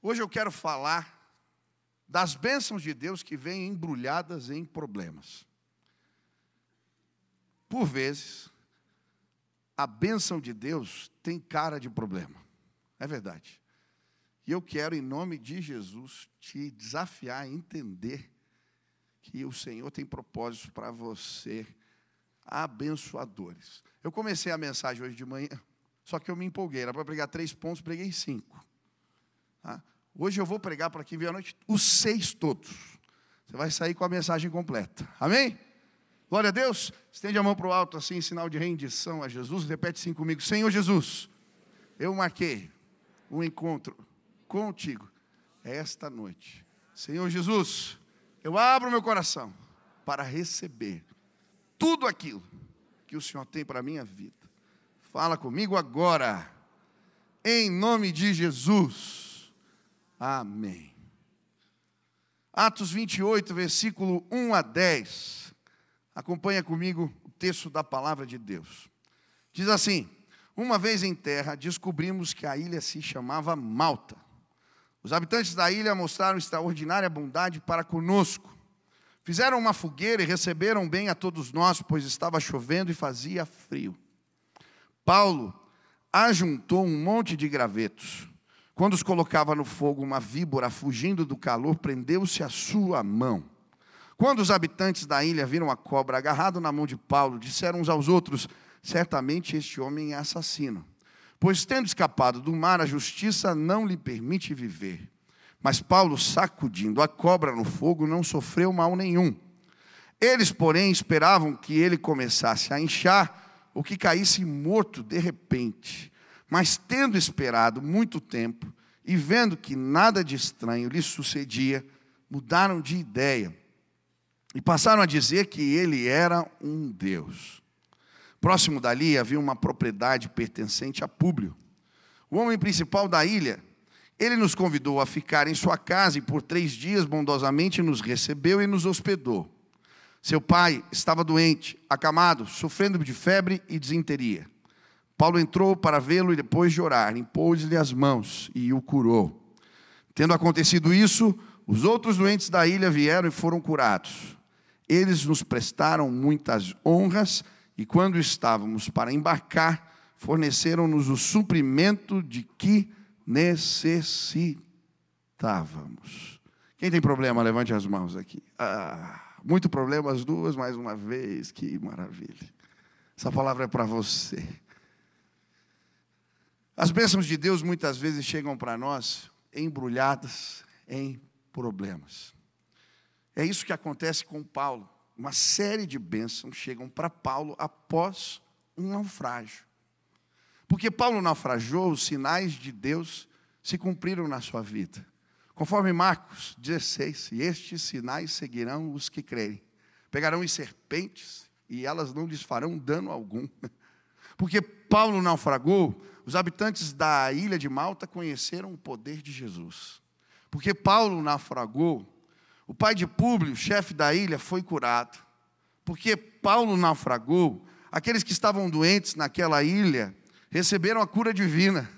Hoje eu quero falar das bênçãos de Deus que vêm embrulhadas em problemas. Por vezes, a bênção de Deus tem cara de problema. É verdade. E eu quero, em nome de Jesus, te desafiar a entender que o Senhor tem propósitos para você, abençoadores. Eu comecei a mensagem hoje de manhã, só que eu me empolguei. Era para pregar 3 pontos, preguei 5. Tá? Hoje eu vou pregar para quem veio à noite os 6 todos. Você vai sair com a mensagem completa. Amém? Glória a Deus. Estende a mão para o alto assim, em sinal de rendição a Jesus. Repete assim comigo. Senhor Jesus, eu marquei um encontro contigo esta noite. Senhor Jesus, eu abro meu coração para receber tudo aquilo que o Senhor tem para a minha vida. Fala comigo agora, em nome de Jesus. Amém. Atos 28, versículo 1 a 10. Acompanha comigo o texto da palavra de Deus. Diz assim: uma vez em terra, descobrimos que a ilha se chamava Malta. Os habitantes da ilha mostraram extraordinária bondade para conosco. Fizeram uma fogueira e receberam bem a todos nós, pois estava chovendo e fazia frio. Paulo ajuntou um monte de gravetos. Quando os colocava no fogo, uma víbora, fugindo do calor, prendeu-se à sua mão. Quando os habitantes da ilha viram a cobra agarrada na mão de Paulo, disseram uns aos outros: certamente este homem é assassino, pois tendo escapado do mar, a justiça não lhe permite viver. Mas Paulo, sacudindo a cobra no fogo, não sofreu mal nenhum. Eles, porém, esperavam que ele começasse a inchar ou que caísse morto de repente. Mas tendo esperado muito tempo e vendo que nada de estranho lhe sucedia, mudaram de ideia e passaram a dizer que ele era um deus. Próximo dali havia uma propriedade pertencente a Públio, o homem principal da ilha. Ele nos convidou a ficar em sua casa e por 3 dias bondosamente nos recebeu e nos hospedou. Seu pai estava doente, acamado, sofrendo de febre e disenteria. Paulo entrou para vê-lo e depois de orar, impôs-lhe as mãos e o curou. Tendo acontecido isso, os outros doentes da ilha vieram e foram curados. Eles nos prestaram muitas honras e quando estávamos para embarcar, forneceram-nos o suprimento de que necessitávamos. Quem tem problema, levante as mãos aqui. Muito problema, as duas, mais uma vez, que maravilha. Essa palavra é para você. As bênçãos de Deus muitas vezes chegam para nós embrulhadas em problemas. É isso que acontece com Paulo. Uma série de bênçãos chegam para Paulo após um naufrágio. Porque Paulo naufragou, os sinais de Deus se cumpriram na sua vida. Conforme Marcos 16, e estes sinais seguirão os que crerem. Pegarão em serpentes e elas não lhes farão dano algum. Porque Paulo naufragou, os habitantes da ilha de Malta conheceram o poder de Jesus. Porque Paulo naufragou, o pai de Públio, chefe da ilha, foi curado. Porque Paulo naufragou, aqueles que estavam doentes naquela ilha receberam a cura divina.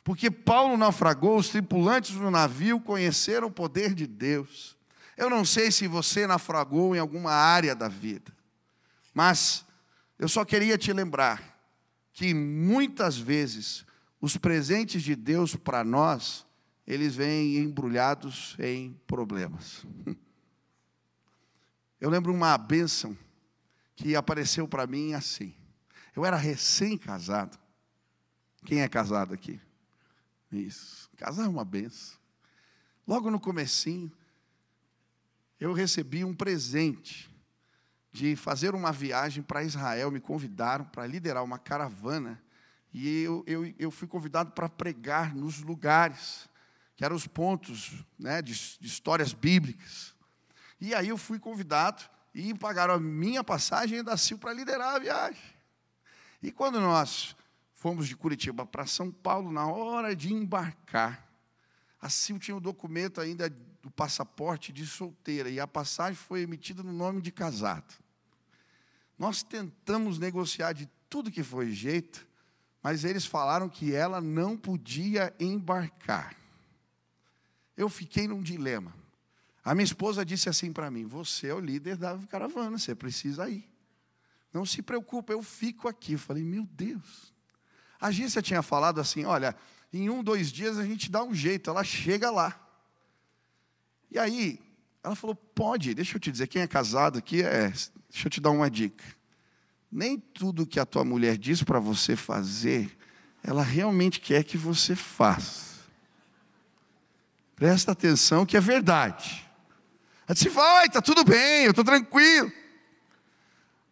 Porque Paulo naufragou, os tripulantes do navio conheceram o poder de Deus. Eu não sei se você naufragou em alguma área da vida, mas eu só queria te lembrar que muitas vezes os presentes de Deus para nós, eles vêm embrulhados em problemas. Eu lembro uma bênção que apareceu para mim assim. Eu era recém-casado. Quem é casado aqui? Isso. Casar é uma bênção. Logo no comecinho, eu recebi um presente de fazer uma viagem para Israel. Me convidaram para liderar uma caravana. E eu fui convidado para pregar nos lugares, que eram os pontos, né, de histórias bíblicas. E aí eu fui convidado e pagaram a minha passagem da Sil para liderar a viagem. E quando nós fomos de Curitiba para São Paulo, na hora de embarcar, a Sil tinha o documento ainda do passaporte de solteira, e a passagem foi emitida no nome de casado. Nós tentamos negociar de tudo que foi jeito, mas eles falaram que ela não podia embarcar. eu fiquei num dilema. A minha esposa disse assim para mim: você é o líder da caravana, você precisa ir. Não se preocupe, eu fico aqui. Eu falei: meu Deus. A agência tinha falado assim: olha, em 1, 2 dias a gente dá um jeito, ela chega lá. E aí, ela falou: pode, deixa eu te dizer, quem é casado aqui, deixa eu te dar uma dica. Nem tudo que a tua mulher diz para você fazer, ela realmente quer que você faça. Presta atenção que é verdade. Ela disse: vai, está tudo bem, eu estou tranquilo.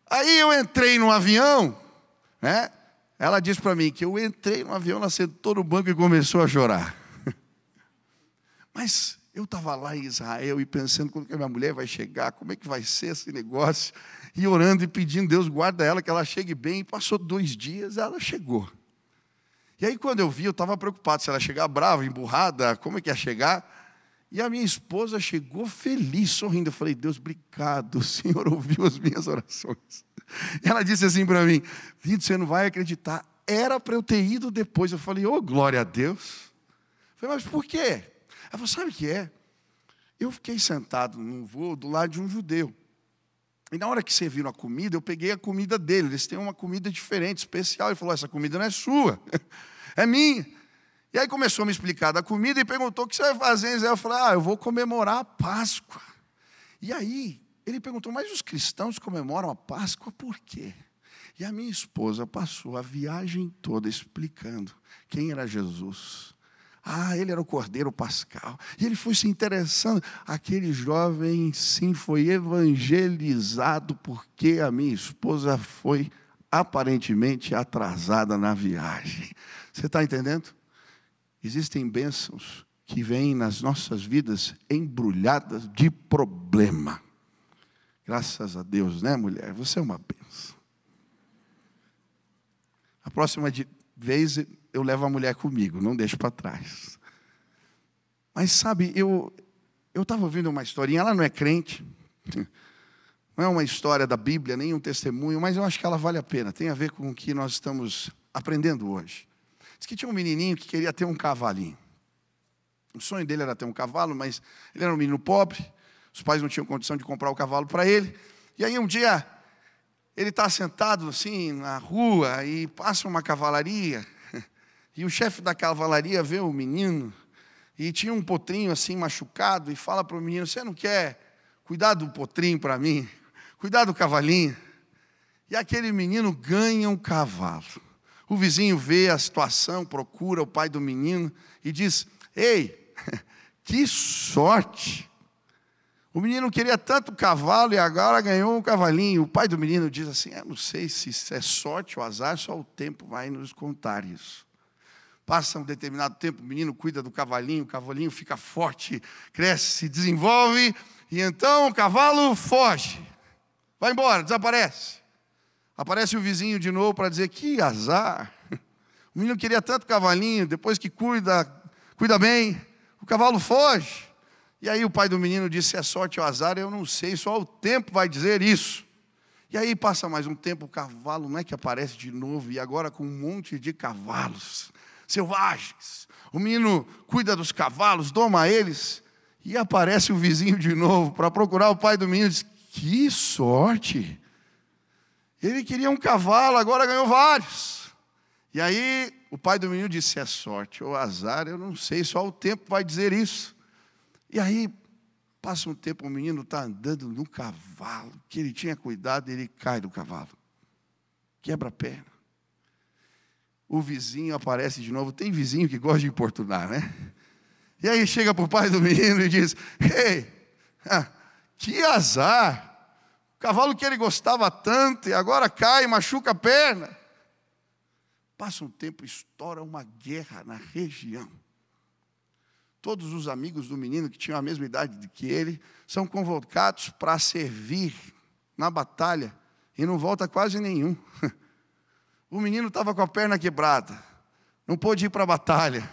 Aí eu entrei no avião, né? Ela disse para mim que eu entrei no avião, ela sentou no banco e começou a chorar. Mas eu estava lá em Israel e pensando quando que a minha mulher vai chegar, como é que vai ser esse negócio, e orando e pedindo: Deus guarda ela, que ela chegue bem. E passou 2 dias, ela chegou. E aí quando eu vi, eu estava preocupado se ela chegar brava, emburrada, como é que ia chegar. E a minha esposa chegou feliz, sorrindo. Eu falei: Deus, obrigado, o Senhor ouviu as minhas orações. Ela disse assim para mim: Vitor, você não vai acreditar, era para eu ter ido depois. Eu falei: oh, glória a Deus. Eu falei: mas por quê? Ela falou: sabe o que é? Eu fiquei sentado num voo do lado de um judeu. E na hora que serviram a comida, eu peguei a comida dele. Eles têm uma comida diferente, especial. Ele falou: essa comida não é sua, é minha. E aí começou a me explicar da comida e perguntou: o que você vai fazer em Israel? Eu falei: eu vou comemorar a Páscoa. E aí ele perguntou: mas os cristãos comemoram a Páscoa por quê? E a minha esposa passou a viagem toda explicando quem era Jesus. Ele era o Cordeiro Pascal. E ele foi se interessando. Aquele jovem, sim, foi evangelizado porque a minha esposa foi aparentemente atrasada na viagem. Você está entendendo? Existem bênçãos que vêm nas nossas vidas embrulhadas de problema. Graças a Deus, né, mulher? Você é uma bênção. A próxima vez eu levo a mulher comigo, não deixo para trás. Mas sabe, eu estava ouvindo uma historinha, ela não é crente, não é uma história da Bíblia, nem um testemunho, mas eu acho que ela vale a pena, tem a ver com o que nós estamos aprendendo hoje. Diz que tinha um menininho que queria ter um cavalinho. O sonho dele era ter um cavalo, mas ele era um menino pobre, os pais não tinham condição de comprar o cavalo para ele. E aí um dia, ele está sentado assim na rua e passa uma cavalaria, e o chefe da cavalaria vê o menino, e tinha um potrinho assim machucado, e fala para o menino: você não quer cuidar do potrinho para mim? Cuidar do cavalinho? E aquele menino ganha um cavalo. O vizinho vê a situação, procura o pai do menino e diz: ei, que sorte! O menino queria tanto cavalo e agora ganhou um cavalinho. O pai do menino diz assim: não sei se é sorte ou azar, só o tempo vai nos contar isso. Passa um determinado tempo, o menino cuida do cavalinho, o cavalinho fica forte, cresce, se desenvolve, e então o cavalo foge, vai embora, desaparece. Aparece o vizinho de novo para dizer: que azar! O menino queria tanto cavalinho, depois que cuida bem, o cavalo foge. E aí o pai do menino disse: se é sorte ou azar, eu não sei, só o tempo vai dizer isso. E aí passa mais um tempo, o cavalo não é que aparece de novo, e agora com um monte de cavalos selvagens. O menino cuida dos cavalos, doma eles, e aparece o vizinho de novo para procurar o pai do menino. Diz: que sorte! Ele queria um cavalo, agora ganhou vários. E aí o pai do menino disse: se é sorte ou azar, eu não sei, só o tempo vai dizer isso. E aí passa um tempo, o menino está andando no cavalo, que ele tinha cuidado, ele cai do cavalo, quebra a perna. O vizinho aparece de novo. Tem vizinho que gosta de importunar, né? E aí chega para o pai do menino e diz: ei, que azar! O cavalo que ele gostava tanto e agora cai, machuca a perna. Passa um tempo, estoura uma guerra na região. Todos os amigos do menino, que tinham a mesma idade que ele, são convocados para servir na batalha, e não volta quase nenhum. O menino estava com a perna quebrada, não pôde ir para a batalha.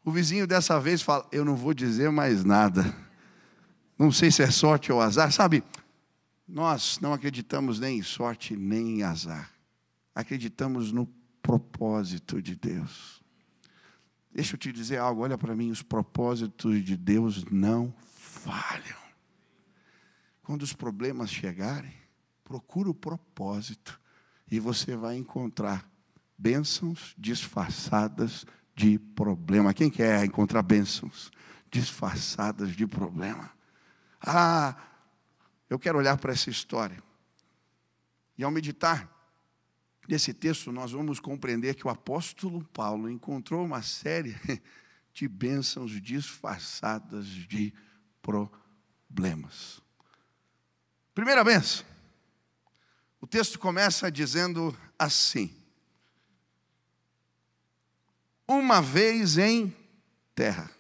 O vizinho dessa vez fala: eu não vou dizer mais nada, não sei se é sorte ou azar. Sabe, nós não acreditamos nem em sorte nem em azar, acreditamos no propósito de Deus. Deixa eu te dizer algo, olha para mim, os propósitos de Deus não falham. Quando os problemas chegarem, procura o propósito e você vai encontrar bênçãos disfarçadas de problema. Quem quer encontrar bênçãos disfarçadas de problema? Eu quero olhar para essa história. E ao meditar nesse texto, nós vamos compreender que o apóstolo Paulo encontrou uma série de bênçãos disfarçadas de problemas. Primeira bênção. O texto começa dizendo assim: uma vez em terra.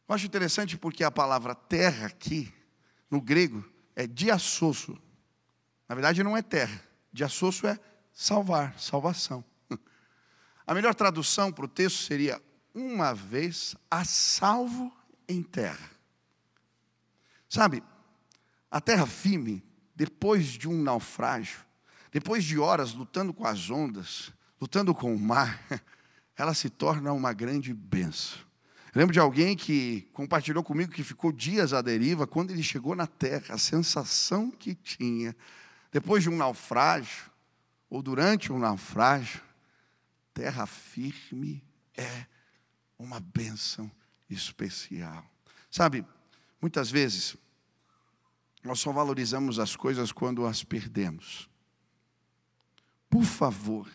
Eu acho interessante porque a palavra terra aqui, no grego, é diassosso. Na verdade não é terra. Diassosso é salvar, salvação. A melhor tradução para o texto seria: uma vez a salvo em terra. Sabe, a terra firme, depois de um naufrágio, depois de horas lutando com as ondas, lutando com o mar, ela se torna uma grande bênção. Eu lembro de alguém que compartilhou comigo que ficou dias à deriva. Quando ele chegou na terra, a sensação que tinha, depois de um naufrágio, ou durante um naufrágio, terra firme é uma bênção especial. Sabe, muitas vezes, nós só valorizamos as coisas quando as perdemos. Por favor,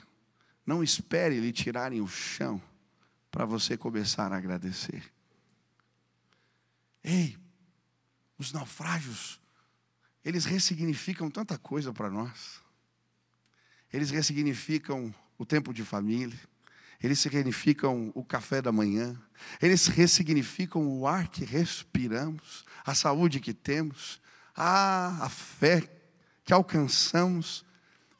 não espere lhe tirarem o chão para você começar a agradecer. Ei, os naufrágios, eles ressignificam tanta coisa para nós. Eles ressignificam o tempo de família. Eles ressignificam o café da manhã. Eles ressignificam o ar que respiramos, a saúde que temos, a fé que alcançamos.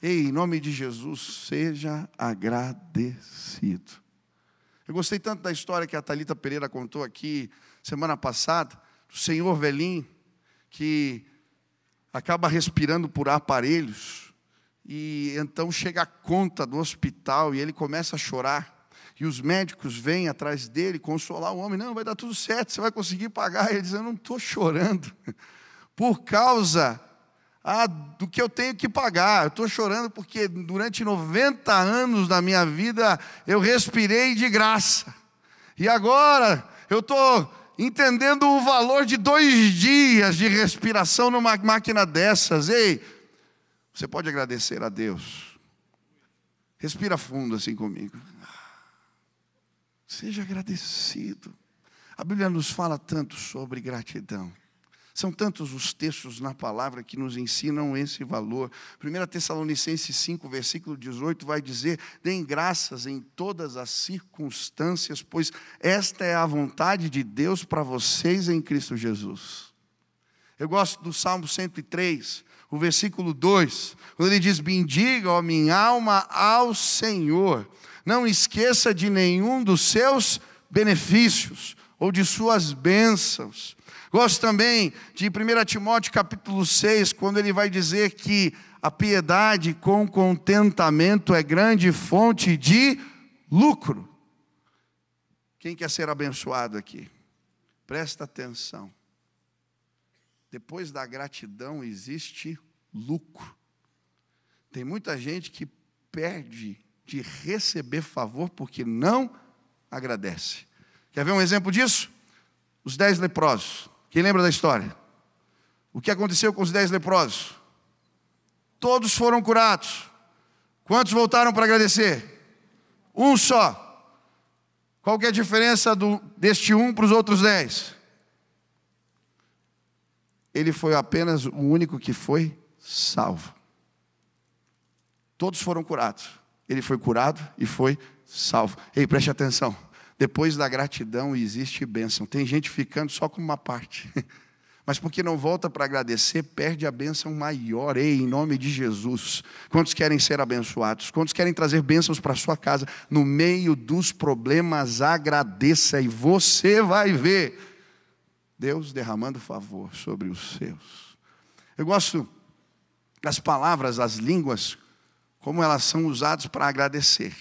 Ei, em nome de Jesus, seja agradecido. Eu gostei tanto da história que a Thalita Pereira contou aqui semana passada, do senhor velhinho, que acaba respirando por aparelhos, e então chega a conta do hospital, e ele começa a chorar, e os médicos vêm atrás dele, consolar o homem: não, vai dar tudo certo, você vai conseguir pagar. Ele diz: eu não estou chorando por causa do que eu tenho que pagar. Eu estou chorando porque durante 90 anos da minha vida eu respirei de graça. E agora eu estou entendendo o valor de 2 dias de respiração numa máquina dessas. Ei, você pode agradecer a Deus. Respira fundo assim comigo. Seja agradecido. A Bíblia nos fala tanto sobre gratidão. São tantos os textos na palavra que nos ensinam esse valor. 1 Tessalonicenses 5, versículo 18, vai dizer: deem graças em todas as circunstâncias, pois esta é a vontade de Deus para vocês em Cristo Jesus. Eu gosto do Salmo 103, o versículo 2, quando ele diz: bendiga, ó minha alma, ao Senhor. Não esqueça de nenhum dos seus benefícios ou de suas bênçãos. Gosto também de 1 Timóteo capítulo 6, quando ele vai dizer que a piedade com contentamento é grande fonte de lucro. Quem quer ser abençoado aqui? Presta atenção. Depois da gratidão existe lucro. Tem muita gente que perde de receber favor porque não agradece. Quer ver um exemplo disso? Os 10 leprosos. Quem lembra da história? O que aconteceu com os 10 leprosos? Todos foram curados. Quantos voltaram para agradecer? Um só. Qual que é a diferença deste um para os outros 10? Ele foi apenas o único que foi salvo. Todos foram curados. Ele foi curado e foi salvo. Ei, preste atenção. Depois da gratidão existe bênção. Tem gente ficando só com uma parte. Mas porque não volta para agradecer, perde a bênção maior. Ei, em nome de Jesus. Quantos querem ser abençoados? Quantos querem trazer bênçãos para a sua casa? No meio dos problemas, agradeça e você vai ver Deus derramando favor sobre os seus. Eu gosto das palavras, as línguas, como elas são usadas para agradecer.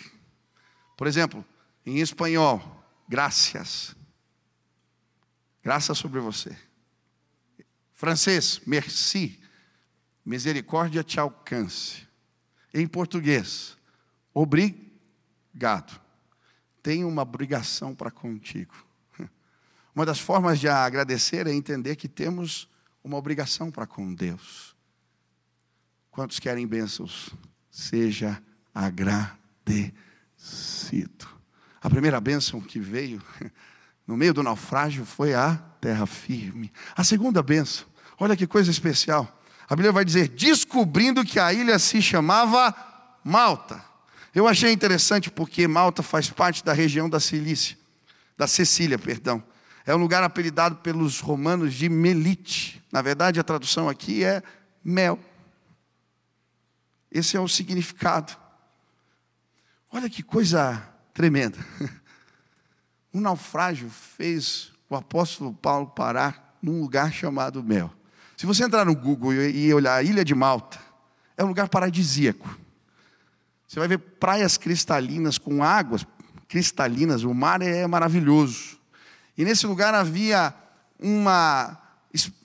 Por exemplo, Em espanhol, gracias. Graça sobre você. Francês, merci. Misericórdia te alcance. Em português, obrigado. Tenho uma obrigação para contigo. Uma das formas de agradecer é entender que temos uma obrigação para com Deus. Quantos querem bênçãos? Seja agradecido. A primeira bênção que veio no meio do naufrágio foi a terra firme. A segunda bênção, olha que coisa especial. A Bíblia vai dizer, descobrindo que a ilha se chamava Malta. Eu achei interessante porque Malta faz parte da região da Sicília. É um lugar apelidado pelos romanos de Melite. Na verdade, a tradução aqui é mel. Esse é o significado. Olha que coisa tremenda. Um naufrágio fez o apóstolo Paulo parar num lugar chamado Mel. Se você entrar no Google e olhar a Ilha de Malta, é um lugar paradisíaco. Você vai ver praias cristalinas com águas cristalinas, o mar é maravilhoso. E nesse lugar havia uma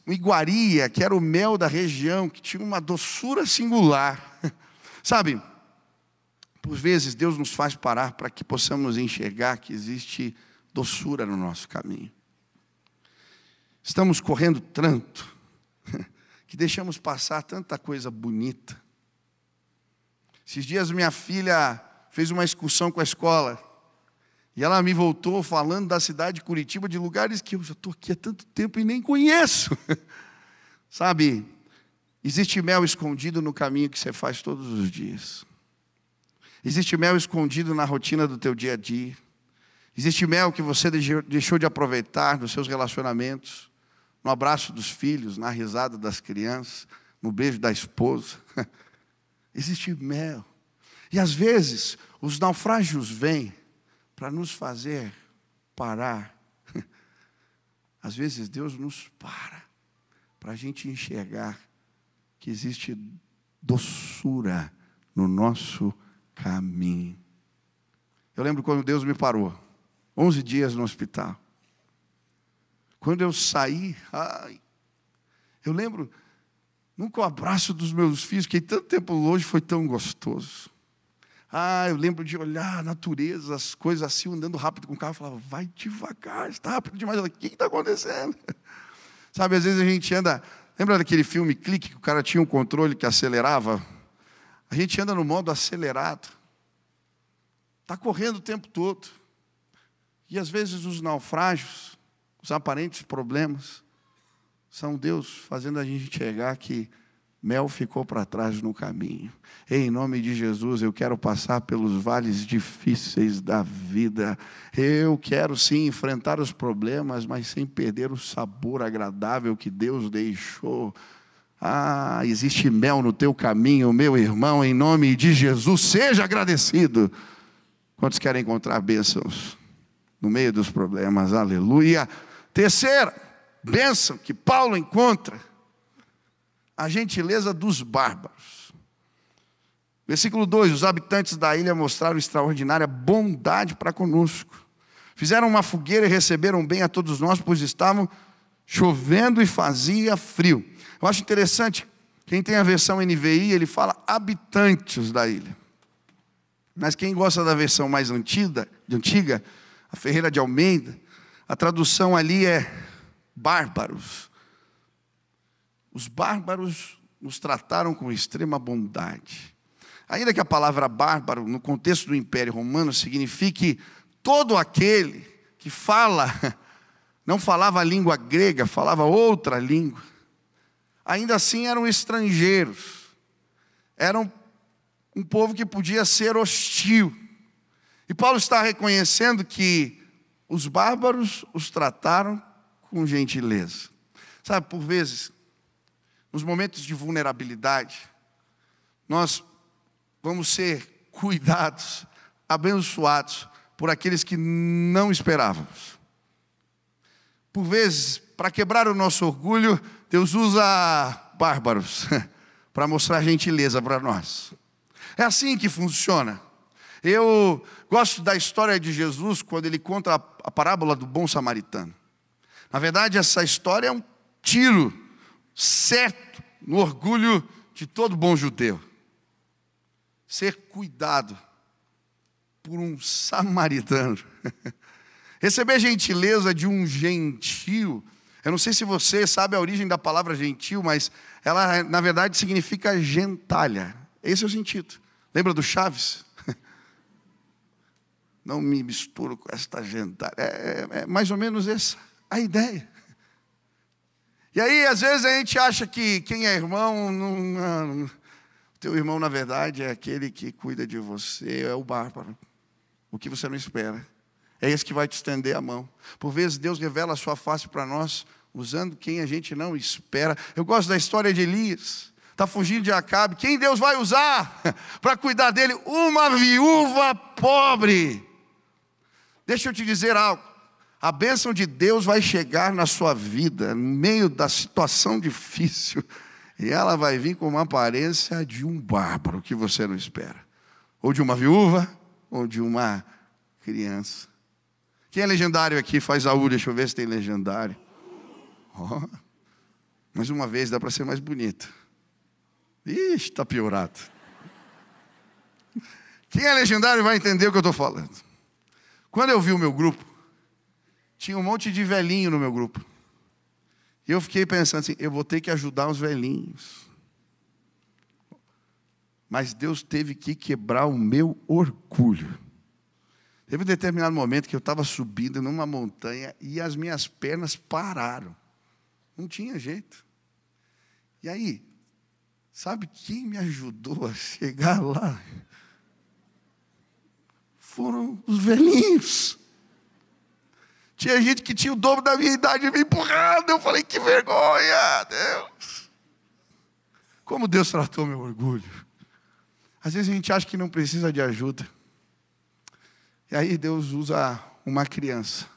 iguaria, que era o mel da região, que tinha uma doçura singular. Sabe, por vezes Deus nos faz parar para que possamos enxergar que existe doçura no nosso caminho. Estamos correndo tanto, que deixamos passar tanta coisa bonita. Esses dias minha filha fez uma excursão com a escola, e ela me voltou falando da cidade de Curitiba, de lugares que eu já estou aqui há tanto tempo e nem conheço. Sabe, existe mel escondido no caminho que você faz todos os dias. Existe mel escondido na rotina do teu dia a dia. Existe mel que você deixou de aproveitar nos seus relacionamentos, no abraço dos filhos, na risada das crianças, no beijo da esposa. Existe mel. E às vezes, os naufrágios vêm para nos fazer parar. Às vezes Deus nos para a gente enxergar que existe doçura no nosso caminho. Eu lembro quando Deus me parou, 11 dias no hospital. Quando eu saí, eu lembro, nunca o abraço dos meus filhos, fiquei tanto tempo longe, foi tão gostoso. Eu lembro de olhar a natureza, as coisas assim, andando rápido com o carro, eu falava, vai devagar, está rápido demais. O que está acontecendo? Sabe, às vezes a gente anda, lembra daquele filme Clique, que o cara tinha um controle que acelerava? A gente anda no modo acelerado. Está correndo o tempo todo. E às vezes os naufrágios, os aparentes problemas, são Deus fazendo a gente enxergar que mel ficou para trás no caminho. Em nome de Jesus, eu quero passar pelos vales difíceis da vida. Eu quero sim enfrentar os problemas, mas sem perder o sabor agradável que Deus deixou. Existe mel no teu caminho, meu irmão, em nome de Jesus, seja agradecido. Quantos querem encontrar bênçãos no meio dos problemas? Aleluia. Terceira bênção que Paulo encontra, a gentileza dos bárbaros. Versículo 2, os habitantes da ilha mostraram extraordinária bondade para conosco. Fizeram uma fogueira e receberam bem a todos nós, pois estavam chovendo e fazia frio. Eu acho interessante, quem tem a versão NVI, ele fala habitantes da ilha. Mas quem gosta da versão mais antiga, a Ferreira de Almeida, a tradução ali é bárbaros. Os bárbaros nos trataram com extrema bondade. Ainda que a palavra bárbaro, no contexto do Império Romano, signifique todo aquele que não falava a língua grega, falava outra língua. Ainda assim eram estrangeiros. Eram um povo que podia ser hostil. E Paulo está reconhecendo que os bárbaros os trataram com gentileza. Sabe, por vezes, nos momentos de vulnerabilidade, nós vamos ser cuidados, abençoados por aqueles que não esperávamos. Por vezes, para quebrar o nosso orgulho, Deus usa bárbaros para mostrar gentileza para nós. É assim que funciona. Eu gosto da história de Jesus quando ele conta a parábola do bom samaritano. Na verdade, essa história é um tiro certo no orgulho de todo bom judeu. Ser cuidado por um samaritano. Receber a gentileza de um gentio. Eu não sei se você sabe a origem da palavra gentil, mas ela, na verdade, significa gentalha. Esse é o sentido. Lembra do Chaves? Não me misturo com esta gentalha. É mais ou menos essa a ideia. E aí, às vezes, a gente acha que quem é irmão, não, teu irmão, na verdade, é aquele que cuida de você, é o bárbaro. O que você não espera. É esse que vai te estender a mão. Por vezes, Deus revela a sua face para nós, usando quem a gente não espera. Eu gosto da história de Elias. Está fugindo de Acabe. Quem Deus vai usar para cuidar dele? Uma viúva pobre. Deixa eu te dizer algo. A bênção de Deus vai chegar na sua vida, no meio da situação difícil. E ela vai vir com uma aparência de um bárbaro que você não espera. Ou de uma viúva, ou de uma criança. Quem é legendário aqui? Faz aú, deixa eu ver se tem legendário. Oh, mais uma vez, dá para ser mais bonito. Ixi, está piorado. Quem é legendário vai entender o que eu estou falando. Quando eu vi o meu grupo, tinha um monte de velhinho no meu grupo. E eu fiquei pensando assim, eu vou ter que ajudar os velhinhos. Mas Deus teve que quebrar o meu orgulho. Teve um determinado momento que eu estava subindo numa montanha e as minhas pernas pararam. Não tinha jeito. E aí, sabe quem me ajudou a chegar lá? Foram os velhinhos. Tinha gente que tinha o dobro da minha idade me empurrando. Eu falei, que vergonha, Deus. Como Deus tratou meu orgulho. Às vezes a gente acha que não precisa de ajuda. E aí Deus usa uma criança,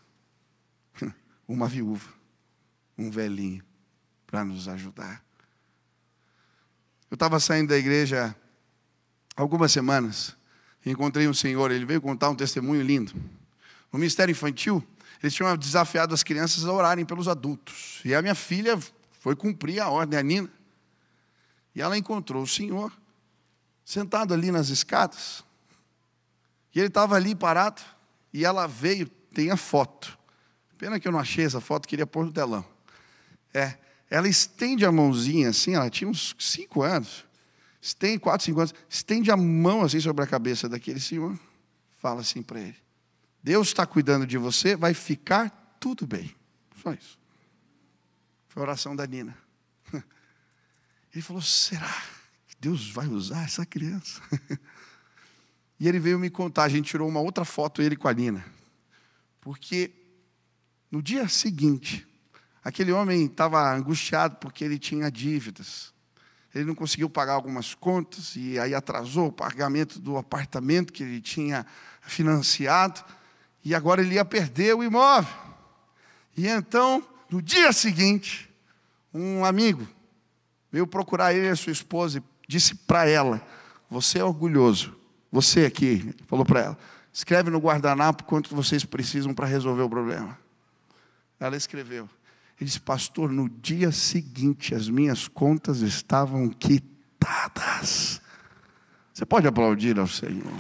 uma viúva, um velhinho, para nos ajudar. Eu estava saindo da igreja há algumas semanas, e encontrei um senhor, ele veio contar um testemunho lindo. No Ministério Infantil, eles tinham desafiado as crianças a orarem pelos adultos. E a minha filha foi cumprir a ordem, a Nina. E ela encontrou o senhor, sentado ali nas escadas. E ele estava ali parado, e ela veio, tem a foto. Pena que eu não achei essa foto, queria pôr no telão. Ela estende a mãozinha assim, ela tinha uns 5 anos, 4, 5 anos, estende a mão assim sobre a cabeça daquele senhor, fala assim para ele, Deus está cuidando de você, vai ficar tudo bem. Só isso. Foi a oração da Nina. Ele falou, será que Deus vai usar essa criança? E ele veio me contar, a gente tirou uma outra foto, ele com a Nina. Porque no dia seguinte, aquele homem estava angustiado porque ele tinha dívidas. Ele não conseguiu pagar algumas contas e aí atrasou o pagamento do apartamento que ele tinha financiado. E agora ele ia perder o imóvel. E então, no dia seguinte, um amigo veio procurar ele e a sua esposa e disse para ela, você é orgulhoso. Você aqui, falou para ela, escreve no guardanapo quanto vocês precisam para resolver o problema. Ela escreveu. Ele disse, pastor, no dia seguinte as minhas contas estavam quitadas. Você pode aplaudir ao Senhor.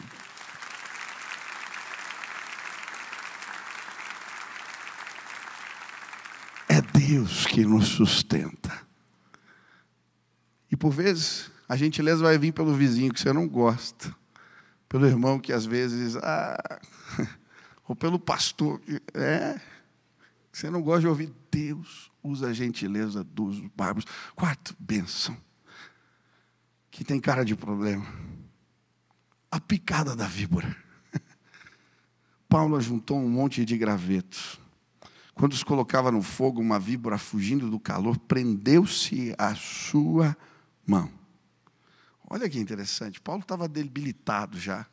É Deus que nos sustenta. E por vezes, a gentileza vai vir pelo vizinho que você não gosta. Pelo irmão que às vezes, ou pelo pastor, que você não gosta de ouvir. Deus usa a gentileza dos bárbaros. Quarto, bênção, que tem cara de problema. A picada da víbora. Paulo juntou um monte de gravetos. Quando os colocava no fogo, uma víbora fugindo do calor, prendeu-se a sua mão. Olha que interessante, Paulo estava debilitado já,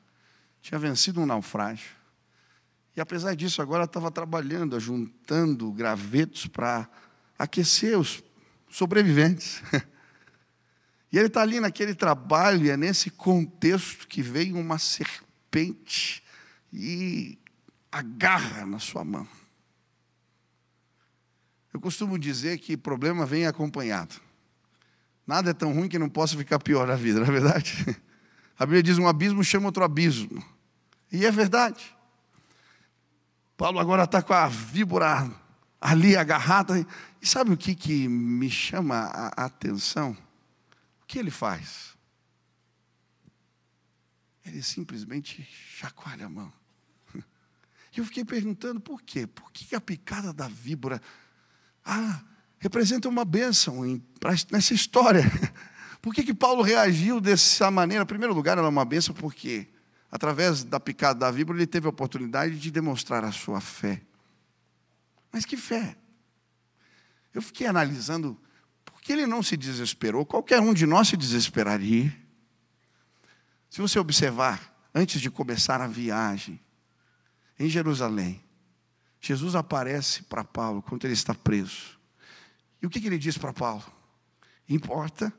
tinha vencido um naufrágio, e apesar disso agora estava trabalhando, juntando gravetos para aquecer os sobreviventes. E ele está ali naquele trabalho, e é nesse contexto que veio uma serpente serpente e agarra na sua mão. Eu costumo dizer que problema vem acompanhado. Nada é tão ruim que não possa ficar pior na vida, não é verdade? A Bíblia diz: um abismo chama outro abismo. E é verdade. Paulo agora está com a víbora ali agarrada. E sabe o que me chama a atenção? O que ele faz? Ele simplesmente chacoalha a mão. E eu fiquei perguntando por quê? Por que a picada da víbora representa uma bênção nessa história? Por que Paulo reagiu dessa maneira? Em primeiro lugar, ela é uma bênção porque, através da picada da víbora, ele teve a oportunidade de demonstrar a sua fé. Mas que fé? Eu fiquei analisando, por que ele não se desesperou? Qualquer um de nós se desesperaria. Se você observar, antes de começar a viagem, em Jerusalém, Jesus aparece para Paulo quando ele está preso. E o que ele diz para Paulo? Importa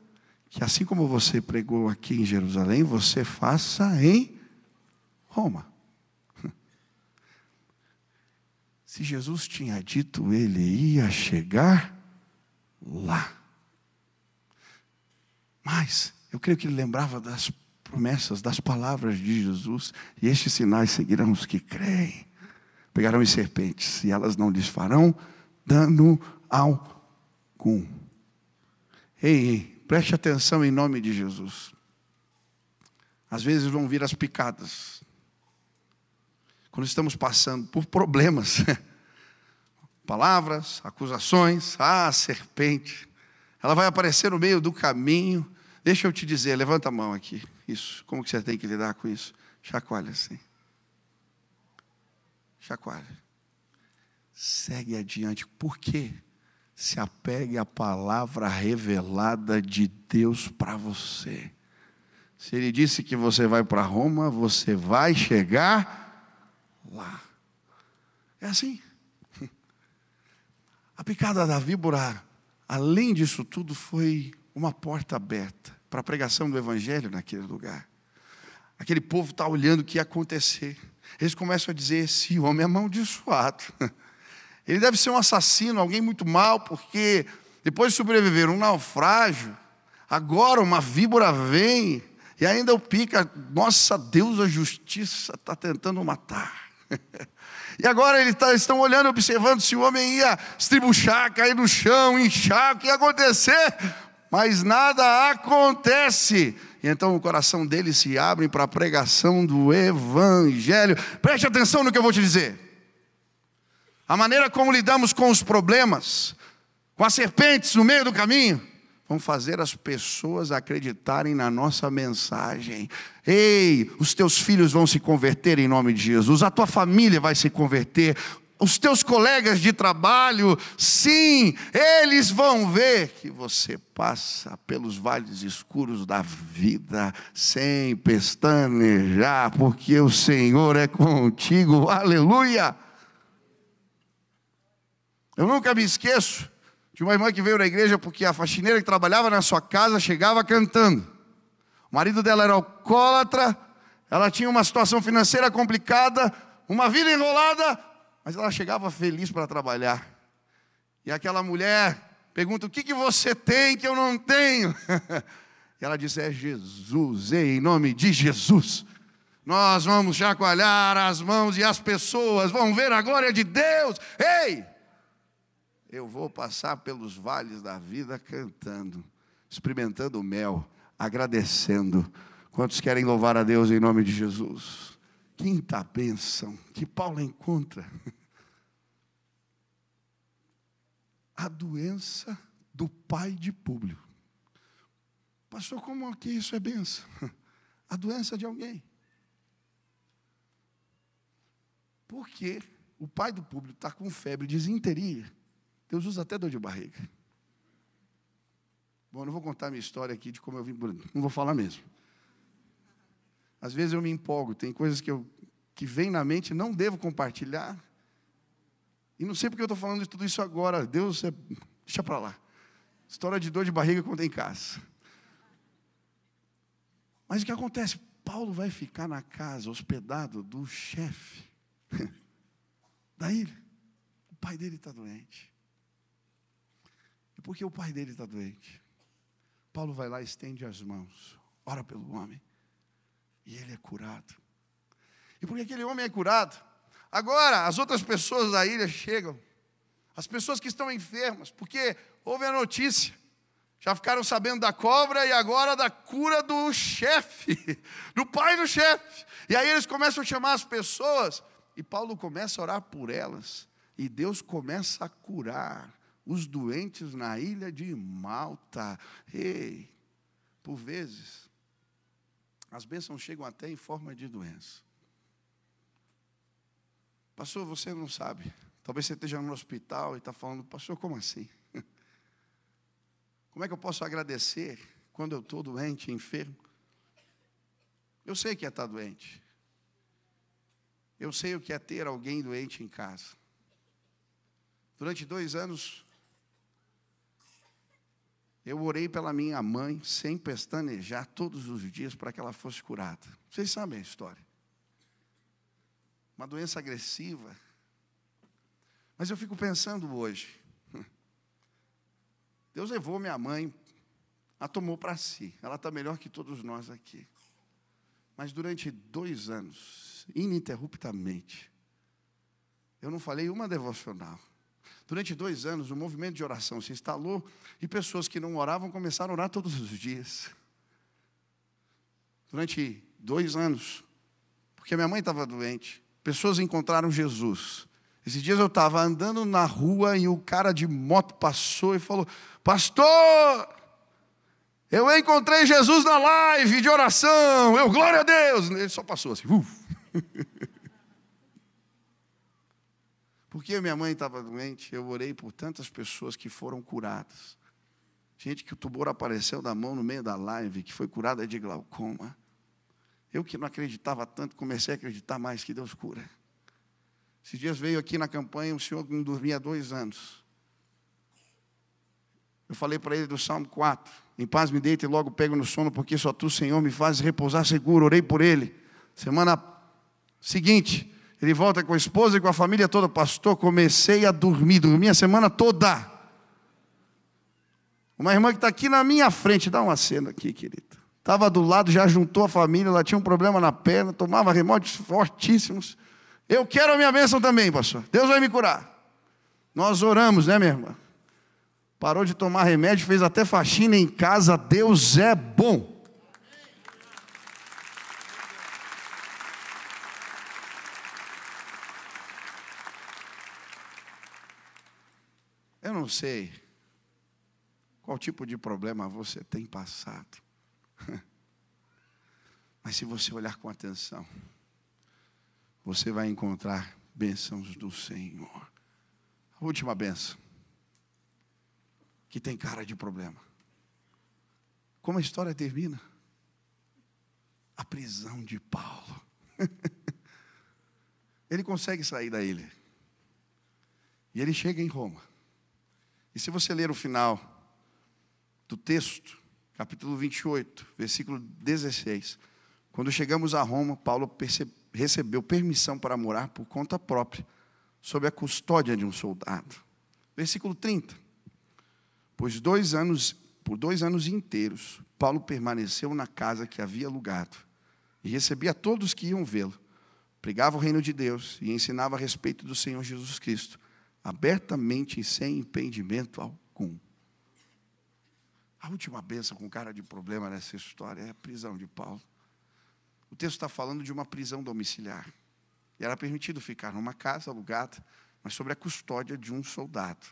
que assim como você pregou aqui em Jerusalém, você faça em Roma. Se Jesus tinha dito, ele ia chegar lá. Mas eu creio que ele lembrava das promessas, das palavras de Jesus. E estes sinais seguirão os que creem. Pegarão as serpentes, e elas não lhes farão dano algum. Ei, preste atenção em nome de Jesus. Às vezes vão vir as picadas. Quando estamos passando por problemas, palavras, acusações, serpente, ela vai aparecer no meio do caminho. Deixa eu te dizer, levanta a mão aqui. Isso, como que você tem que lidar com isso? Chacoalha assim. Chacoalha. Segue adiante. Por quê? Se apegue à palavra revelada de Deus para você. Se Ele disse que você vai para Roma, você vai chegar lá. É assim. A picada da víbora, além disso tudo, foi uma porta aberta para a pregação do Evangelho naquele lugar. Aquele povo está olhando o que ia acontecer. Eles começam a dizer: esse homem é amaldiçoado. Ele deve ser um assassino, alguém muito mau, porque depois de sobreviver um naufrágio, agora uma víbora vem e ainda o pica. Nossa, Deus, a justiça está tentando matar. E agora eles estão olhando, observando se o homem ia estribuchar, cair no chão, inchar, o que ia acontecer. Mas nada acontece. E então o coração deles se abre para a pregação do Evangelho. Preste atenção no que eu vou te dizer. A maneira como lidamos com os problemas, com as serpentes no meio do caminho, vão fazer as pessoas acreditarem na nossa mensagem. Ei, os teus filhos vão se converter em nome de Jesus. A tua família vai se converter. Os teus colegas de trabalho, sim, eles vão ver que você passa pelos vales escuros da vida sem pestanejar, porque o Senhor é contigo. Aleluia! Eu nunca me esqueço de uma irmã que veio na igreja porque a faxineira que trabalhava na sua casa chegava cantando. O marido dela era alcoólatra, ela tinha uma situação financeira complicada, uma vida enrolada, mas ela chegava feliz para trabalhar. E aquela mulher pergunta: o que você tem que eu não tenho? E ela disse: é Jesus, em nome de Jesus. Nós vamos chacoalhar as mãos e as pessoas vão ver a glória de Deus. Ei! Eu vou passar pelos vales da vida cantando, experimentando o mel, agradecendo. Quantos querem louvar a Deus em nome de Jesus? Quinta bênção que Paulo encontra: a doença do pai de Públio. Pastor, como que isso é bênção? A doença de alguém. Porque o pai do Públio está com febre, disenteria. Deus usa até dor de barriga. Bom, não vou contar a minha história aqui de como eu vim, não vou falar mesmo. Às vezes eu me empolgo, tem coisas que vêm na mente, não devo compartilhar. E não sei porque eu estou falando de tudo isso agora. Deus, deixa para lá. História de dor de barriga conta em casa. Mas o que acontece? Paulo vai ficar na casa, hospedado do chefe da ilha. O pai dele está doente. E por que o pai dele está doente? Paulo vai lá, estende as mãos, ora pelo homem, e ele é curado. E porque aquele homem é curado, agora as outras pessoas da ilha chegam, as pessoas que estão enfermas, porque houve a notícia, já ficaram sabendo da cobra e agora da cura do chefe, do pai do chefe. E aí eles começam a chamar as pessoas, e Paulo começa a orar por elas, e Deus começa a curar os doentes na ilha de Malta. Ei, por vezes, as bênçãos chegam até em forma de doença. Pastor, você não sabe. Talvez você esteja no hospital e está falando, pastor, como assim? Como é que eu posso agradecer quando eu estou doente, enfermo? Eu sei que é estar doente. Eu sei o que é ter alguém doente em casa. Durante 2 anos, eu orei pela minha mãe, sem pestanejar, todos os dias, para que ela fosse curada. Vocês sabem a história. Uma doença agressiva. Mas eu fico pensando hoje, Deus levou minha mãe, a tomou para si. Ela está melhor que todos nós aqui. Mas durante 2 anos, ininterruptamente, eu não falei uma devocional. Durante 2 anos, o movimento de oração se instalou e pessoas que não oravam começaram a orar todos os dias. Durante 2 anos, porque minha mãe estava doente, pessoas encontraram Jesus. Esses dias eu estava andando na rua e o cara de moto passou e falou, pastor, eu encontrei Jesus na live de oração, glória a Deus. Ele só passou assim, Porque minha mãe estava doente, eu orei por tantas pessoas que foram curadas. Gente que o tumor apareceu da mão no meio da live, que foi curada de glaucoma. Eu que não acreditava tanto, comecei a acreditar mais que Deus cura. Esses dias veio aqui na campanha um senhor que não dormia há 2 anos. Eu falei para ele do Salmo 4. Em paz me deito e logo pego no sono, porque só Tu, Senhor, me fazes repousar seguro. Orei por ele. Semana seguinte, ele volta com a esposa e com a família toda. Pastor, comecei a dormi a semana toda. Uma irmã que está aqui na minha frente, dá uma cena aqui, querido. Estava do lado, já juntou a família, ela tinha um problema na perna, tomava remédios fortíssimos. Eu quero a minha bênção também, pastor. Deus vai me curar. Nós oramos, né, minha irmã? Parou de tomar remédio, fez até faxina em casa. Deus é bom. Eu não sei qual tipo de problema você tem passado. Mas se você olhar com atenção, você vai encontrar bênçãos do Senhor. A última bênção, que tem cara de problema. Como a história termina? A prisão de Paulo. Ele consegue sair da ilha. E ele chega em Roma. E se você ler o final do texto, capítulo 28, versículo 16, quando chegamos a Roma, Paulo recebeu permissão para morar por conta própria, sob a custódia de um soldado. Versículo 30. Por 2 anos inteiros, Paulo permaneceu na casa que havia alugado e recebia todos que iam vê-lo. Pregava o reino de Deus e ensinava a respeito do Senhor Jesus Cristo, abertamente e sem impedimento algum. A última bênção com cara de problema nessa história é a prisão de Paulo. O texto está falando de uma prisão domiciliar. E era permitido ficar numa casa alugada, mas sob a custódia de um soldado.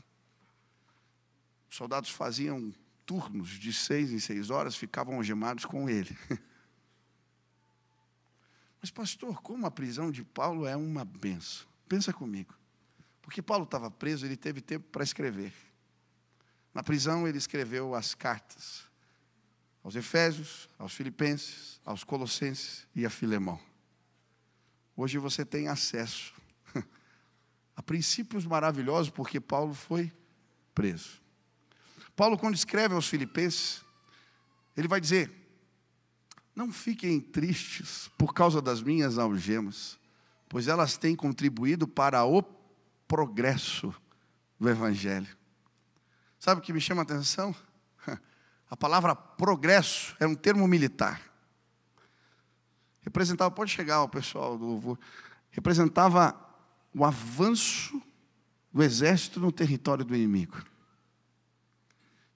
Os soldados faziam turnos de 6 em 6 horas, ficavam algemados com ele. Mas pastor, como a prisão de Paulo é uma benção? Pensa comigo. Porque Paulo estava preso, ele teve tempo para escrever. Na prisão ele escreveu as cartas aos Efésios, aos Filipenses, aos Colossenses e a Filemão. Hoje você tem acesso a princípios maravilhosos, porque Paulo foi preso. Paulo, quando escreve aos Filipenses, ele vai dizer, Não fiquem tristes por causa das minhas algemas, pois elas têm contribuído para o progresso do Evangelho. Sabe o que me chama a atenção? A palavra progresso é um termo militar. Representava, pode chegar o pessoal do louvor, representava o avanço do exército no território do inimigo.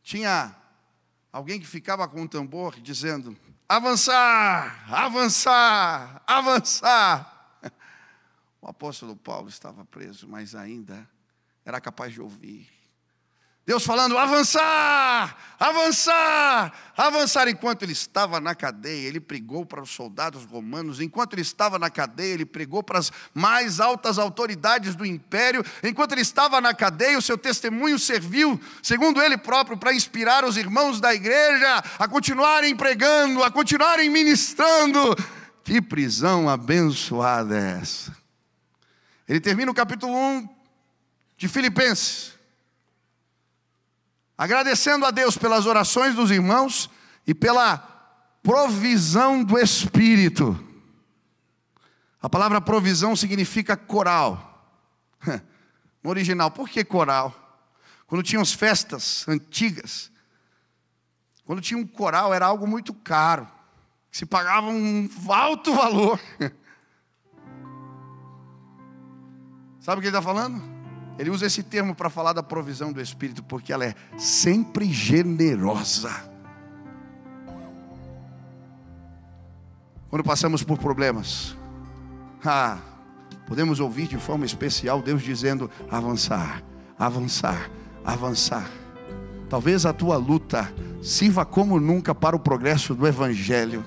Tinha alguém que ficava com um tambor dizendo: avançar, avançar, avançar. O apóstolo Paulo estava preso, mas ainda era capaz de ouvir Deus falando: avançar, avançar, avançar. Enquanto ele estava na cadeia, ele pregou para os soldados romanos. Enquanto ele estava na cadeia, ele pregou para as mais altas autoridades do império. Enquanto ele estava na cadeia, o seu testemunho serviu, segundo ele próprio, para inspirar os irmãos da igreja a continuarem pregando, a continuarem ministrando. Que prisão abençoada é essa? Ele termina o capítulo 1 de Filipenses agradecendo a Deus pelas orações dos irmãos e pela provisão do Espírito. A palavra provisão significa coral. No original, por que coral? Quando tinham as festas antigas, quando tinha um coral, era algo muito caro, que se pagava um alto valor. Sabe o que ele está falando? Ele usa esse termo para falar da provisão do Espírito, porque ela é sempre generosa. Quando passamos por problemas, podemos ouvir de forma especial Deus dizendo: avançar, avançar, avançar. Talvez a tua luta sirva como nunca para o progresso do Evangelho.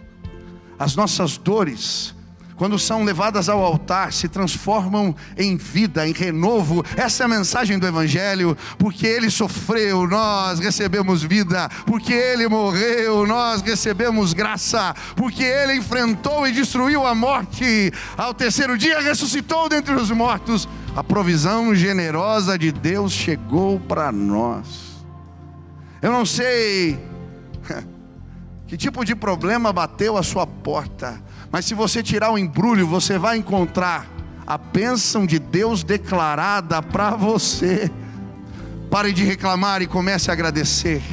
As nossas dores, quando são levadas ao altar, se transformam em vida, em renovo. Essa é a mensagem do Evangelho. Porque Ele sofreu, nós recebemos vida. Porque Ele morreu, nós recebemos graça. Porque Ele enfrentou e destruiu a morte, ao terceiro dia ressuscitou dentre os mortos. A provisão generosa de Deus chegou para nós. Eu não sei que tipo de problema bateu a sua porta, mas se você tirar o embrulho, você vai encontrar a bênção de Deus declarada para você. Pare de reclamar e comece a agradecer.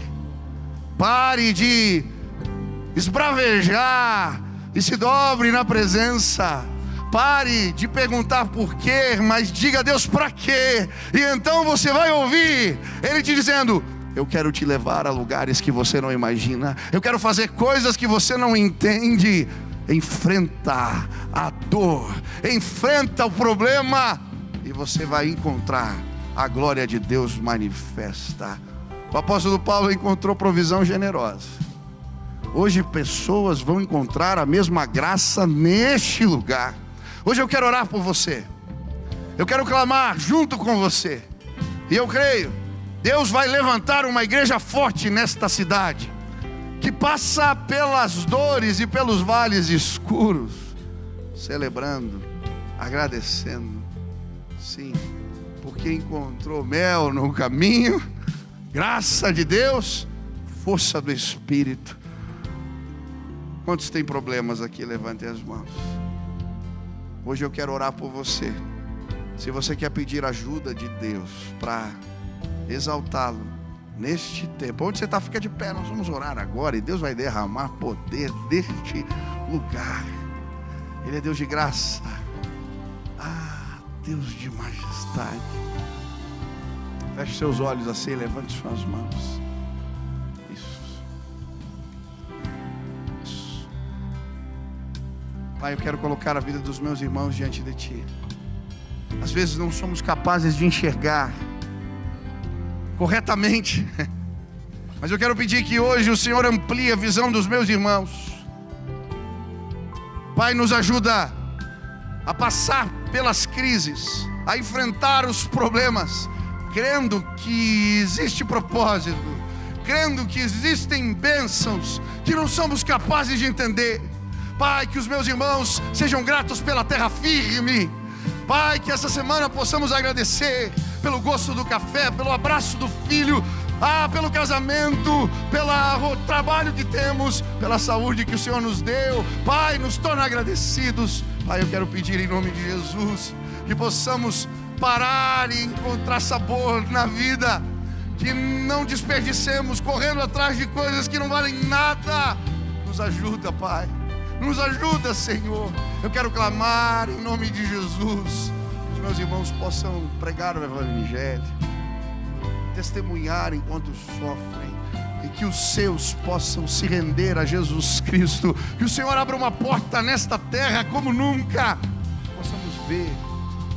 Pare de esbravejar e se dobre na presença. Pare de perguntar por quê, mas diga a Deus para quê. E então você vai ouvir Ele te dizendo: eu quero te levar a lugares que você não imagina. Eu quero fazer coisas que você não entende. Enfrenta a dor, enfrenta o problema, e você vai encontrar a glória de Deus manifesta. O apóstolo Paulo encontrou provisão generosa. Hoje pessoas vão encontrar a mesma graça neste lugar. Hoje eu quero orar por você. Eu quero clamar junto com você. E eu creio, Deus vai levantar uma igreja forte nesta cidade, que passa pelas dores e pelos vales escuros, celebrando, agradecendo, sim, porque encontrou mel no caminho, graça de Deus, força do Espírito. Quantos têm problemas aqui? Levantem as mãos. Hoje eu quero orar por você. Se você quer pedir ajuda de Deus para exaltá-lo neste tempo, onde você está, fica de pé. Nós vamos orar agora e Deus vai derramar poder deste lugar. Ele é Deus de graça, Deus de majestade. Feche seus olhos assim, levante suas mãos. Isso. Pai, eu quero colocar a vida dos meus irmãos diante de Ti. Às vezes não somos capazes de enxergar corretamente, mas eu quero pedir que hoje o Senhor amplie a visão dos meus irmãos. Pai, nos ajuda a passar pelas crises, a enfrentar os problemas, crendo que existe propósito, crendo que existem bênçãos que não somos capazes de entender. Pai, que os meus irmãos sejam gratos pela terra firme. Pai, que essa semana possamos agradecer pelo gosto do café, pelo abraço do filho, pelo casamento, pelo trabalho que temos, pela saúde que o Senhor nos deu. Pai, nos torna agradecidos. Pai, eu quero pedir em nome de Jesus que possamos parar e encontrar sabor na vida, que não desperdicemos correndo atrás de coisas que não valem nada. Nos ajuda, Pai, nos ajuda, Senhor. Eu quero clamar em nome de Jesus, que os meus irmãos possam pregar o Evangelho, testemunhar enquanto sofrem, e que os seus possam se render a Jesus Cristo. Que o Senhor abra uma porta nesta terra como nunca, possamos ver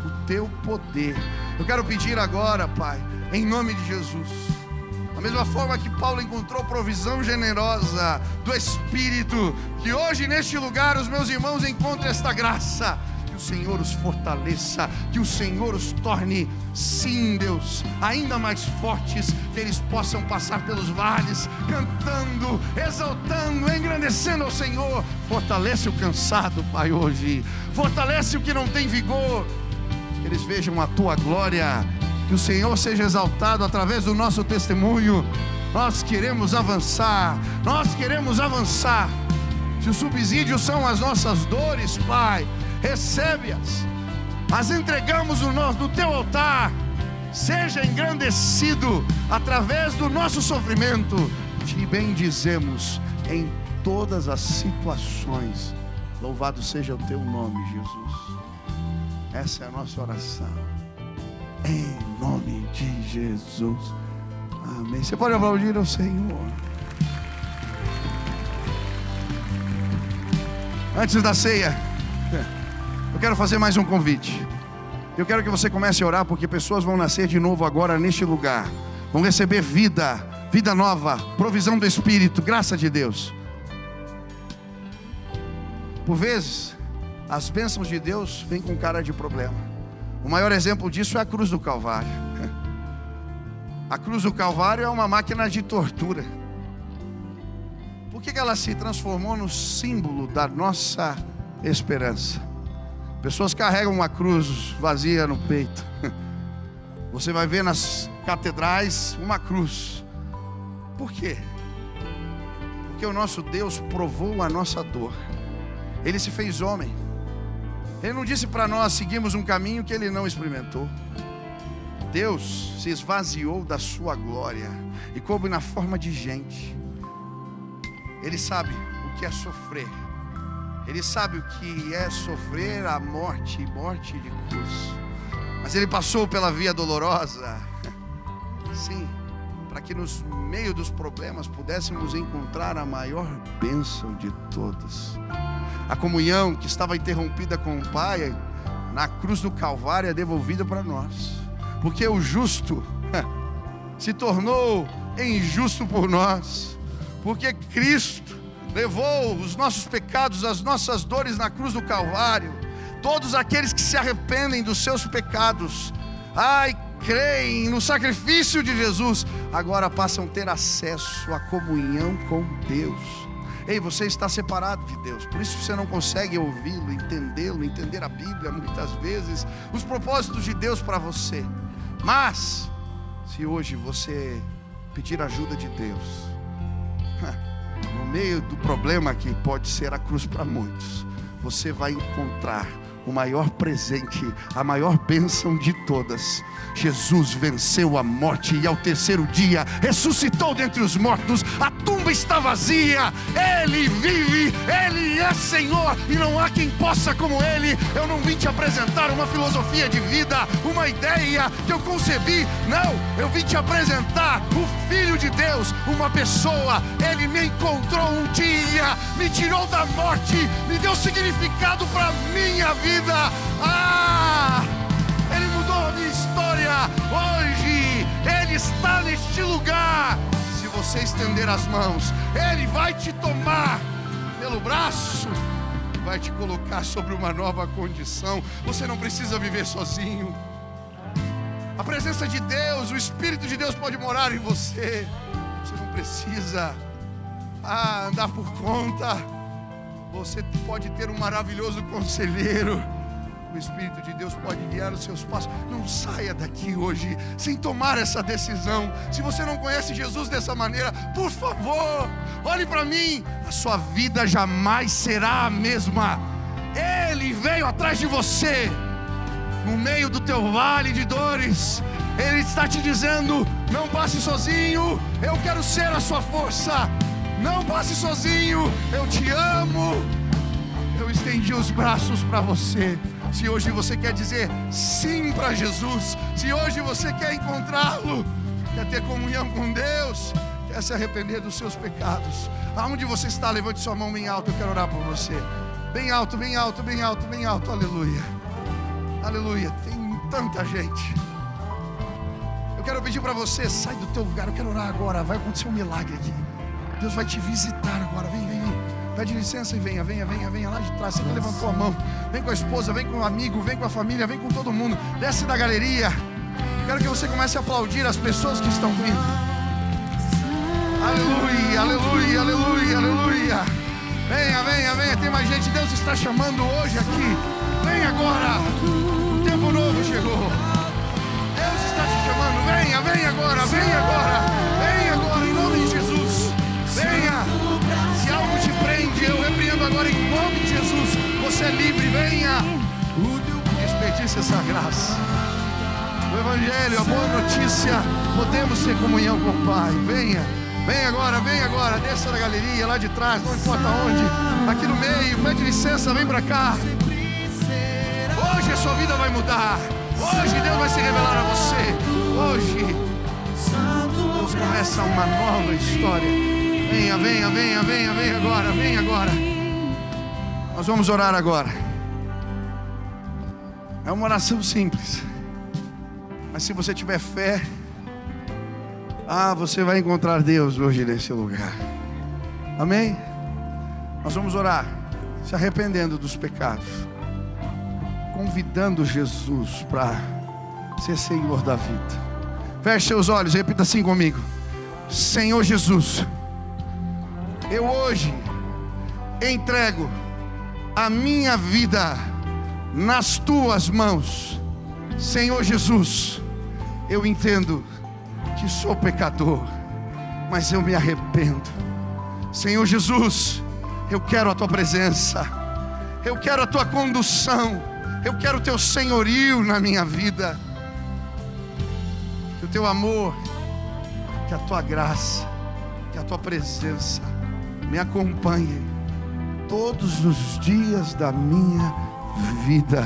o teu poder. Eu quero pedir agora, Pai, em nome de Jesus, da mesma forma que Paulo encontrou provisão generosa do Espírito, que hoje neste lugar os meus irmãos encontrem esta graça. Que o Senhor os fortaleça, que o Senhor os torne, sim, Deus, ainda mais fortes, que eles possam passar pelos vales, cantando, exaltando, engrandecendo ao Senhor. Fortalece o cansado, Pai, hoje. Fortalece o que não tem vigor. Que eles vejam a Tua glória. Que o Senhor seja exaltado através do nosso testemunho. Nós queremos avançar. Nós queremos avançar. Se os subsídios são as nossas dores, Pai, recebe-as, as entregamos no teu altar. Seja engrandecido através do nosso sofrimento. Te bendizemos em todas as situações. Louvado seja o teu nome, Jesus. Essa é a nossa oração, em nome de Jesus. Amém. Você pode aplaudir ao Senhor. Antes da ceia, eu quero fazer mais um convite. Eu quero que você comece a orar, porque pessoas vão nascer de novo agora neste lugar, vão receber vida nova, provisão do Espírito, graça de Deus. Por vezes, as bênçãos de Deus vêm com cara de problema. O maior exemplo disso é a cruz do Calvário. A cruz do Calvário é uma máquina de tortura. Por que ela se transformou no símbolo da nossa esperança? Pessoas carregam uma cruz vazia no peito. Você vai ver nas catedrais uma cruz. Por quê? Porque o nosso Deus provou a nossa dor. Ele se fez homem. Ele não disse para nós seguirmos um caminho que Ele não experimentou. Deus se esvaziou da sua glória e coube na forma de gente. Ele sabe o que é sofrer. Ele sabe o que é sofrer a morte de cruz. Mas Ele passou pela via dolorosa. Sim, para que no meio dos problemas pudéssemos encontrar a maior bênção de todas. A comunhão que estava interrompida com o Pai, na cruz do Calvário, é devolvida para nós. Porque o justo se tornou injusto por nós. Porque Cristo levou os nossos pecados, as nossas dores na cruz do Calvário. Todos aqueles que se arrependem dos seus pecados, creem no sacrifício de Jesus, agora passam a ter acesso à comunhão com Deus. Ei, você está separado de Deus, por isso você não consegue ouvi-lo, entendê-lo, entender a Bíblia muitas vezes, os propósitos de Deus para você. Mas, se hoje você pedir ajuda de Deus, no meio do problema que pode ser a cruz para muitos, você vai encontrar o maior presente, a maior bênção de todas. Jesus venceu a morte e ao terceiro dia ressuscitou dentre os mortos. A tumba está vazia, Ele vive, Ele é Senhor e não há quem possa como Ele. Eu não vim te apresentar uma filosofia de vida, uma ideia que eu concebi, não, eu vim te apresentar o Filho de Deus, uma pessoa. Ele me encontrou um dia, me tirou da morte, me deu significado para a minha vida. Ele mudou a minha história. Hoje Ele está neste lugar. Se você estender as mãos, Ele vai te tomar pelo braço, vai te colocar sobre uma nova condição. Você não precisa viver sozinho. A presença de Deus, o Espírito de Deus pode morar em você. Você não precisa andar por conta. Você pode ter um maravilhoso conselheiro. o Espírito de Deus pode guiar os seus passos. Não saia daqui hoje sem tomar essa decisão. Se você não conhece Jesus dessa maneira, por favor, olhe para mim. A sua vida jamais será a mesma. Ele veio atrás de você, no meio do teu vale de dores. Ele está te dizendo: não passe sozinho, eu quero ser a sua força. Não passe sozinho, eu te amo. Eu estendi os braços para você. Se hoje você quer dizer sim para Jesus, se hoje você quer encontrá-lo, quer ter comunhão com Deus, quer se arrepender dos seus pecados, aonde você está, levante sua mão bem alto. Eu quero orar por você. Bem alto, bem alto, bem alto, bem alto. Aleluia, aleluia. Tem tanta gente. Eu quero pedir para você, sai do teu lugar. Eu quero orar agora. Vai acontecer um milagre aqui. Deus vai te visitar agora. Vem, vem, vem. Pede licença e venha, venha, venha, venha lá de trás. Você que levantou a mão, vem com a esposa, vem com o amigo, vem com a família, vem com todo mundo. Desce da galeria. Quero que você comece a aplaudir as pessoas que estão vindo. Aleluia, aleluia, aleluia, aleluia. Venha, venha, venha. Tem mais gente. Deus está chamando hoje aqui. Vem agora. O tempo novo chegou. Deus está te chamando. Venha, venha agora, venha agora. Venha agora, em nome de Jesus. Venha. Se algo te prende, eu repreendo agora em nome de Jesus. Você é livre, venha. Desperdice essa graça. O Evangelho, a boa notícia. Podemos ter comunhão com o Pai. Venha, venha agora, desça da galeria, lá de trás, não importa onde. Aqui no meio, pede licença, vem pra cá. Hoje a sua vida vai mudar. Hoje Deus vai se revelar a você. Hoje Deus começa uma nova história. Venha, venha, venha, venha, venha agora, venha agora. Nós vamos orar agora. É uma oração simples, mas se você tiver fé, você vai encontrar Deus hoje nesse lugar. Amém? Nós vamos orar, se arrependendo dos pecados, convidando Jesus para ser Senhor da vida. Feche seus olhos, repita assim comigo: Senhor Jesus, eu hoje entrego a minha vida nas tuas mãos. Senhor Jesus, eu entendo que sou pecador, mas eu me arrependo. Senhor Jesus, eu quero a tua presença, eu quero a tua condução, eu quero o teu senhorio na minha vida. Que o teu amor, que a tua graça, que a tua presença me acompanhe todos os dias da minha vida.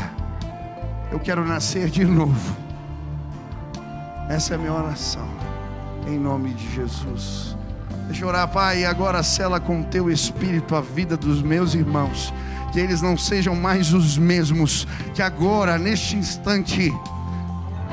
Eu quero nascer de novo. Essa é a minha oração, em nome de Jesus. Deixa eu orar, Pai, e agora sela com teu Espírito a vida dos meus irmãos, que eles não sejam mais os mesmos, que agora, neste instante,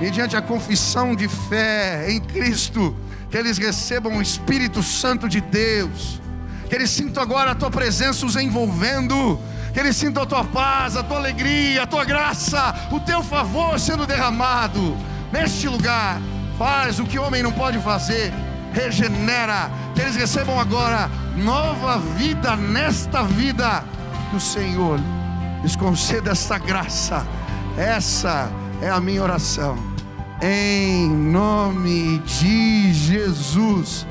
mediante a confissão de fé em Cristo, que eles recebam o Espírito Santo de Deus, que eles sintam agora a tua presença os envolvendo, que eles sintam a tua paz, a tua alegria, a tua graça, o teu favor sendo derramado neste lugar. Faz o que o homem não pode fazer, regenera, que eles recebam agora nova vida nesta vida, que o Senhor lhes conceda esta graça. Essa é a minha oração, em nome de Jesus,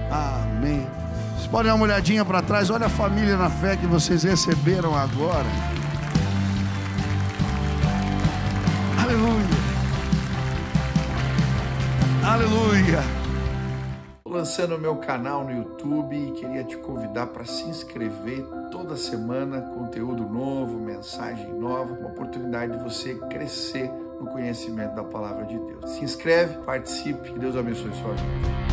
amém. Vocês podem dar uma olhadinha para trás, olha a família na fé que vocês receberam agora. Aleluia, aleluia. Estou lançando o meu canal no YouTube e queria te convidar para se inscrever. Toda semana, conteúdo novo, mensagem nova, uma oportunidade de você crescer no conhecimento da palavra de Deus. Se inscreve, participe, que Deus abençoe sua vida.